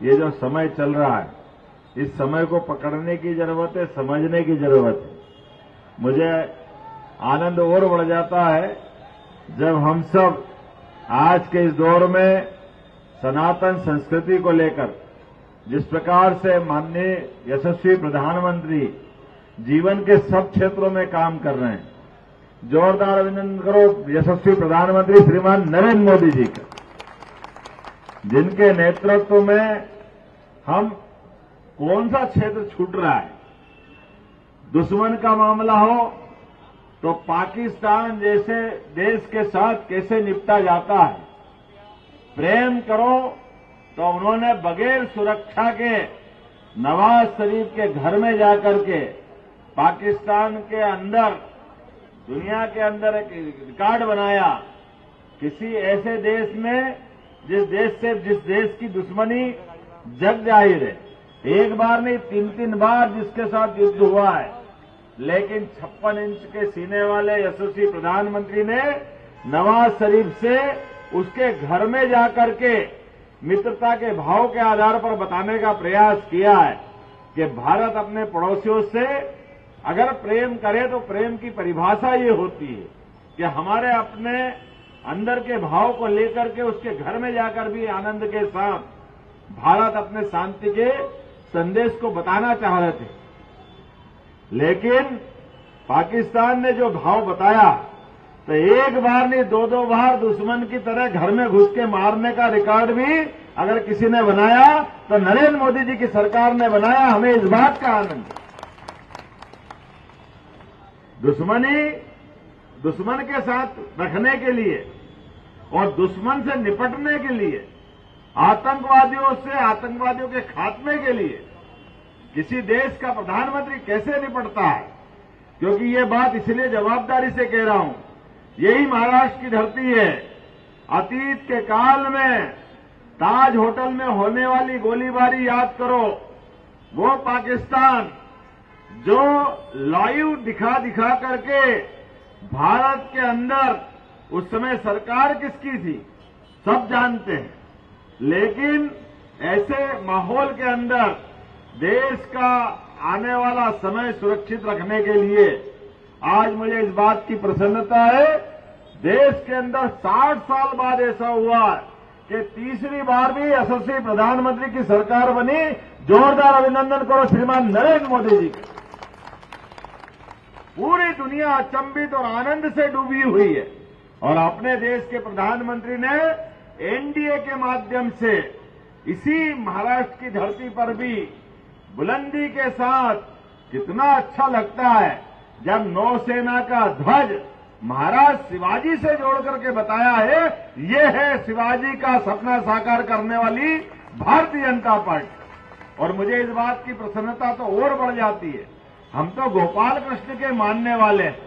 ये जो समय चल रहा है, इस समय को पकड़ने की जरूरत है, समझने की जरूरत है। मुझे आनंद और बढ़ जाता है जब हम सब आज के इस दौर में सनातन संस्कृति को लेकर जिस प्रकार से माननीय यशस्वी प्रधानमंत्री जीवन के सब क्षेत्रों में काम कर रहे हैं, जोरदार अभिनंदन करो यशस्वी प्रधानमंत्री श्रीमान नरेंद्र मोदी जी का, जिनके नेतृत्व में हम कौन सा क्षेत्र छूट रहा है। दुश्मन का मामला हो तो पाकिस्तान जैसे देश के साथ कैसे निपटा जाता है। प्रेम करो तो उन्होंने बगैर सुरक्षा के नवाज शरीफ के घर में जाकर के पाकिस्तान के अंदर, दुनिया के अंदर एक रिकॉर्ड बनाया। किसी ऐसे देश में जिस देश की दुश्मनी जग जाहिर है, एक बार नहीं 3-3 बार जिसके साथ युद्ध हुआ है, लेकिन 56 इंच के सीने वाले यशस्वी प्रधानमंत्री ने नवाज शरीफ से उसके घर में जाकर के मित्रता के भाव के आधार पर बताने का प्रयास किया है कि भारत अपने पड़ोसियों से अगर प्रेम करे तो प्रेम की परिभाषा ये होती है कि हमारे अपने अंदर के भाव को लेकर के उसके घर में जाकर भी आनंद के साथ भारत अपने शांति के संदेश को बताना चाह रहे थे। लेकिन पाकिस्तान ने जो भाव बताया तो एक बार नहीं 2-2 बार दुश्मन की तरह घर में घुस के मारने का रिकॉर्ड भी अगर किसी ने बनाया तो नरेंद्र मोदी जी की सरकार ने बनाया। हमें इस बात का आनंद है। दुश्मन के साथ रखने के लिए और दुश्मन से निपटने के लिए, आतंकवादियों के खात्मे के लिए किसी देश का प्रधानमंत्री कैसे निपटता है, क्योंकि ये बात इसलिए जवाबदारी से कह रहा हूं, यही महाराष्ट्र की धरती है। अतीत के काल में ताज होटल में होने वाली गोलीबारी याद करो। वो पाकिस्तान जो लाइव दिखा करके भारत के अंदर, उस समय सरकार किसकी थी सब जानते हैं, लेकिन ऐसे माहौल के अंदर देश का आने वाला समय सुरक्षित रखने के लिए आज मुझे इस बात की प्रसन्नता है, देश के अंदर 60 साल बाद ऐसा हुआ कि तीसरी बार भी यशस्वी प्रधानमंत्री की सरकार बनी। जोरदार अभिनंदन करो श्रीमान नरेंद्र मोदी जी का। पूरी दुनिया अचंभित और आनंद से डूबी हुई है और अपने देश के प्रधानमंत्री ने एनडीए के माध्यम से इसी महाराष्ट्र की धरती पर भी बुलंदी के साथ, कितना अच्छा लगता है जब नौसेना का ध्वज महाराज शिवाजी से जोड़ करके बताया है, ये है शिवाजी का सपना साकार करने वाली भारतीय जनता पार्टी। और मुझे इस बात की प्रसन्नता तो और बढ़ जाती है, हम तो गोपाल कृष्ण के मानने वाले हैं।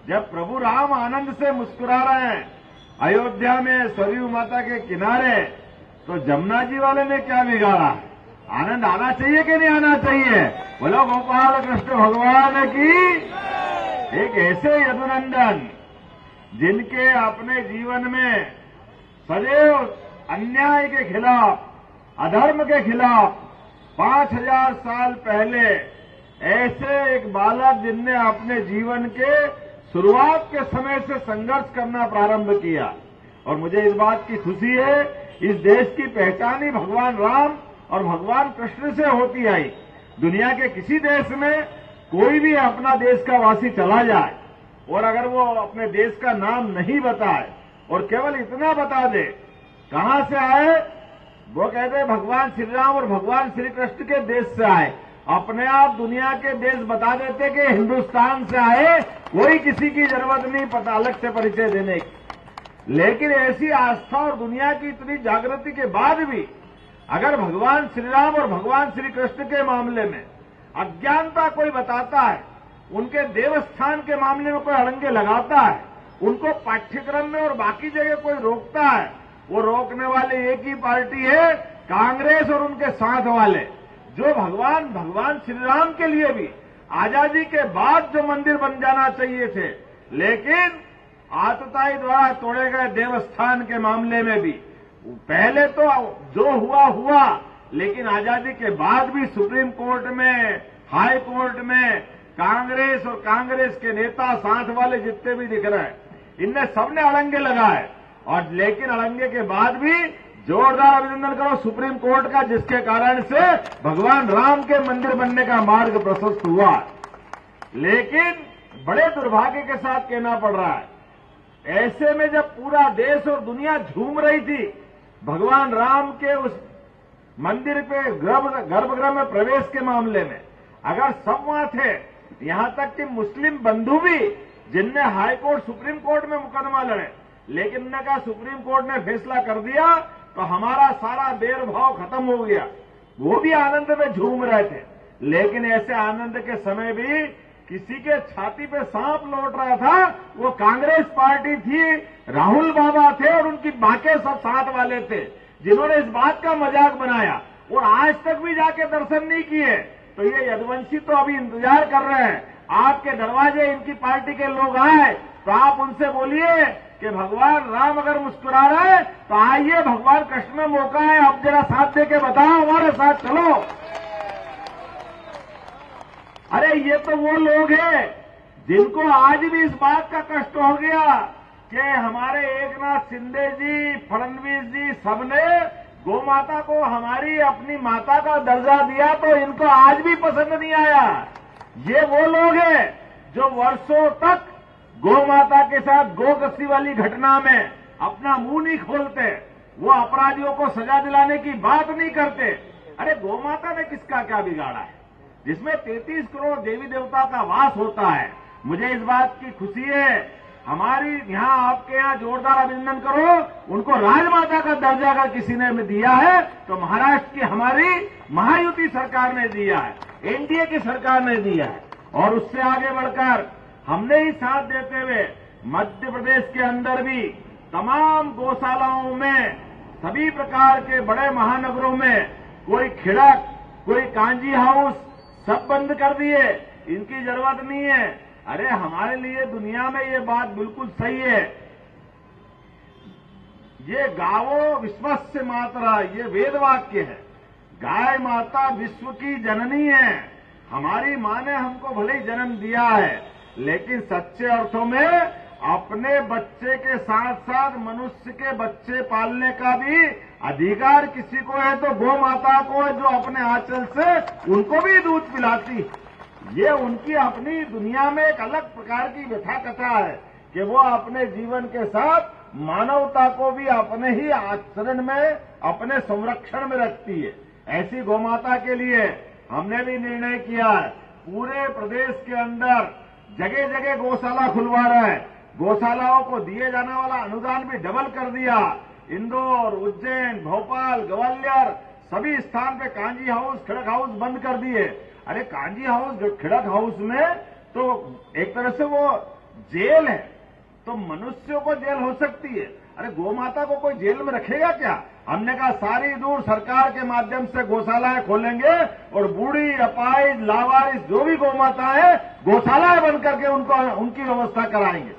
जब प्रभु राम आनंद से मुस्कुरा रहे हैं अयोध्या में सरयू माता के किनारे, तो जमुना जी वाले ने क्या बिगाड़ा? आनंद आना चाहिए कि नहीं आना चाहिए? बोलो गोपाल कृष्ण भगवान की। एक ऐसे यदुनंदन जिनके अपने जीवन में सदैव अन्याय के खिलाफ, अधर्म के खिलाफ 5000 साल पहले ऐसे एक बालक जिनने अपने जीवन के शुरुआत के समय से संघर्ष करना प्रारंभ किया। और मुझे इस बात की खुशी है, इस देश की पहचान ही भगवान राम और भगवान कृष्ण से होती आई। दुनिया के किसी देश में कोई भी अपना देश का वासी चला जाए और अगर वो अपने देश का नाम नहीं बताए और केवल इतना बता दे कहां से आए, वो कहते भगवान श्री राम और भगवान श्री कृष्ण के देश से आए। अपने आप दुनिया के देश बता देते कि हिंदुस्तान से आए, कोई किसी की जरूरत नहीं पता अलग से परिचय देने की। लेकिन ऐसी आस्था और दुनिया की इतनी जागृति के बाद भी अगर भगवान श्री राम और भगवान श्री कृष्ण के मामले में अज्ञानता कोई बताता है, उनके देवस्थान के मामले में कोई अड़ंगे लगाता है, उनको पाठ्यक्रम में और बाकी जगह कोई रोकता है, वो रोकने वाले एक ही पार्टी है, कांग्रेस और उनके साथ वाले, जो भगवान श्री राम के लिए भी आजादी के बाद जो मंदिर बन जाना चाहिए थे, लेकिन आतताई द्वारा तोड़े गए देवस्थान के मामले में भी पहले तो जो हुआ, लेकिन आजादी के बाद भी सुप्रीम कोर्ट में, हाई कोर्ट में कांग्रेस और कांग्रेस के नेता, साथ वाले जितने भी दिख रहे हैं, इनने सबने अड़ंगे लगाए। और लेकिन अड़ंगे के बाद भी जोरदार अभिनंदन करो सुप्रीम कोर्ट का, जिसके कारण से भगवान राम के मंदिर बनने का मार्ग प्रशस्त हुआ। लेकिन बड़े दुर्भाग्य के साथ कहना पड़ रहा है, ऐसे में जब पूरा देश और दुनिया झूम रही थी भगवान राम के उस मंदिर पे गर्भगृह में प्रवेश के मामले में, अगर सब वहां थे, यहां तक कि मुस्लिम बंधु भी जिनने हाई कोर्ट, सुप्रीम कोर्ट में मुकदमा लड़े, लेकिन उन्होंने कहा सुप्रीम कोर्ट ने फैसला कर दिया तो हमारा सारा भेदभाव खत्म हो गया, वो भी आनंद में झूम रहे थे। लेकिन ऐसे आनंद के समय भी किसी के छाती पे सांप लौट रहा था, वो कांग्रेस पार्टी थी, राहुल बाबा थे और उनकी बाकी सब साथ वाले थे, जिन्होंने इस बात का मजाक बनाया और आज तक भी जाके दर्शन नहीं किए। तो ये यदुवंशी तो अभी इंतजार कर रहे हैं आपके दरवाजे, इनकी पार्टी के लोग आए तो आप उनसे बोलिए कि भगवान राम अगर मुस्कुरा रहे हैं तो आइए, भगवान कृष्ण में मौका है, अब जरा साथ दे के बताओ, हमारे साथ चलो। अरे ये तो वो लोग हैं जिनको आज भी इस बात का कष्ट हो गया कि हमारे एकनाथ शिंदे जी, फडणवीस जी, सबने गौ माता को हमारी अपनी माता का दर्जा दिया, तो इनको आज भी पसंद नहीं आया। ये वो लोग हैं जो वर्षों तक गौ माता के साथ गोकसी वाली घटना में अपना मुंह नहीं खोलते, वो अपराधियों को सजा दिलाने की बात नहीं करते। अरे गौ माता ने किसका क्या बिगाड़ा है, जिसमें 33 करोड़ देवी देवता का वास होता है। मुझे इस बात की खुशी है, हमारी यहां, आपके यहां जोरदार अभिनंदन करो, उनको राजमाता का दर्जा अगर किसी ने दिया है तो महाराष्ट्र की हमारी महायुति सरकार ने दिया है, एनडीए की सरकार ने दिया है। और उससे आगे बढ़कर हमने ही साथ देते हुए मध्य प्रदेश के अंदर भी तमाम गौशालाओं में, सभी प्रकार के बड़े महानगरों में, कोई खिड़क, कोई कांजी हाउस, सब बंद कर दिए, इनकी जरूरत नहीं है। अरे हमारे लिए दुनिया में ये बात बिल्कुल सही है, ये गावो विश्वस्य मातरा, ये वेद वाक्य है। गाय माता विश्व की जननी है, हमारी मां ने हमको भले ही जन्म दिया है, लेकिन सच्चे अर्थों में अपने बच्चे के साथ साथ मनुष्य के बच्चे पालने का भी अधिकार किसी को है, तो गौ माता को है, जो अपने आंचल से उनको भी दूध पिलाती। ये उनकी अपनी दुनिया में एक अलग प्रकार की व्यथा कथा है कि वो अपने जीवन के साथ मानवता को भी अपने ही आचरण में, अपने संरक्षण में रखती है। ऐसी गौ माता के लिए हमने भी निर्णय किया है, पूरे प्रदेश के अंदर जगह जगह गौशाला खुलवा रहा है, गौशालाओं को दिए जाने वाला अनुदान भी डबल कर दिया। इंदौर, उज्जैन, भोपाल, ग्वालियर सभी स्थान पे कांजी हाउस, खिड़क हाउस बंद कर दिए। अरे कांजी हाउस, खिड़क हाउस में तो एक तरह से वो जेल है, तो मनुष्यों को जेल हो सकती है, अरे गौ माता को कोई जेल में रखेगा क्या? हमने कहा सारी दूर सरकार के माध्यम से गौशालाएं खोलेंगे और बूढ़ी, अपाहिज, लावारिस जो भी गौ माता है, गौशालाएं बन करके उनको उनकी व्यवस्था कराएंगे।